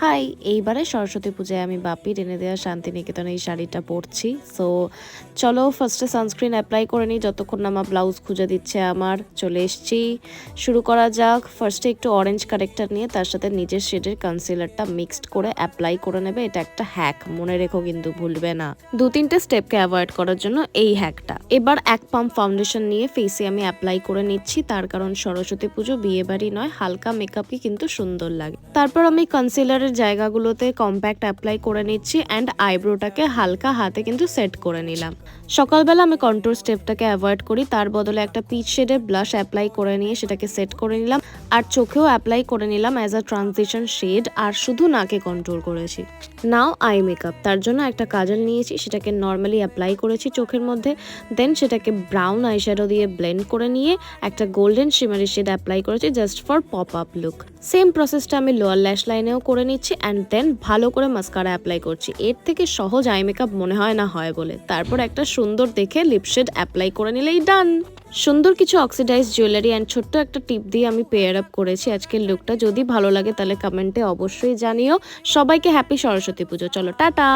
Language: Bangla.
হাই, এইবারে সরস্বতী পূজায় আমি বাপির এনে দেওয়া শান্তিনিকেতনে এই শাড়িটা পরছি। সো চলো ফার্স্টে সানস্ক্রিন অ্যাপ্লাই করে নিই যতক্ষণ না আমার ব্লাউজ খুঁজে দিচ্ছে। আমার চলে এসছি, শুরু করা যাক। ফার্স্টে একটু অরেঞ্জ কারেক্টার নিয়ে তার সাথে নিজের শেডের কনসিলারটা মিক্সড করে অ্যাপ্লাই করে নেবে। এটা একটা হ্যাক, মনে রেখো কিন্তু ভুলবে না। 2-3টে স্টেপকে অ্যাভয়েড করার জন্য এই হ্যাকটা। এবার এক পাম্প ফাউন্ডেশন নিয়ে ফেসে আমি অ্যাপ্লাই করে নিচ্ছি, তার কারণ সরস্বতী পুজো বিয়ে বাড়ি নয়, হালকা মেকআপই কিন্তু সুন্দর লাগে। তারপর আমি কনসিলারের জায়গাগুলোতে কম্প্যাক্ট অ্যাপ্লাই করে নিচ্ছি অ্যান্ড আইব্রোটাকে হালকা হাতে কিন্তু সেট করে নিলাম। সকালবেলা আমি কন্ট্রোল স্টেপটাকে অ্যাভয়েড করি, তার বদলে একটা পিচ শেডের ব্লাশ অ্যাপ্লাই করে নিয়ে সেটাকে সেট করে নিলাম আর চোখেও অ্যাপ্লাই করে নিলাম অ্যাজ আ ট্রানজিশন শেড, আর শুধু নাকে কন্ট্রোল করেছি। নাও আই মেকআপ, তার জন্য একটা কাজল নিয়েছি, সেটাকে নর্মালি অ্যাপ্লাই করেছি চোখের মধ্যে, দেন সেটাকে ব্রাউন আইশ্যাডো দিয়ে ব্লেন্ড করে নিয়ে একটা গোল্ডেন শিমারি শেড অ্যাপ্লাই করেছি just for pop up look. Same প্রসেসটা আমি লোয়ার ল্যাশ লাইনেও করে নিচ্ছি অ্যান্ড দেন ভালো করে মাস্কারা অ্যাপ্লাই করছি। এর থেকে সহজ আই মেকআপ মনে হয় না হয় বলে। তারপর একটা সুন্দর দেখে লিপশেড অ্যাপ্লাই করে নিলেই ডান। সুন্দর কিছু অক্সিডাইজ জুয়েলারি অ্যান্ড ছোট্ট একটা টিপ দিয়ে আমি পেয়ার আপ করেছি আজকের লুকটা। যদি ভালো লাগে তাহলে কমেন্টে অবশ্যই জানিও। সবাইকে হ্যাপি সরস্বতী পুজো। চলো টাটা।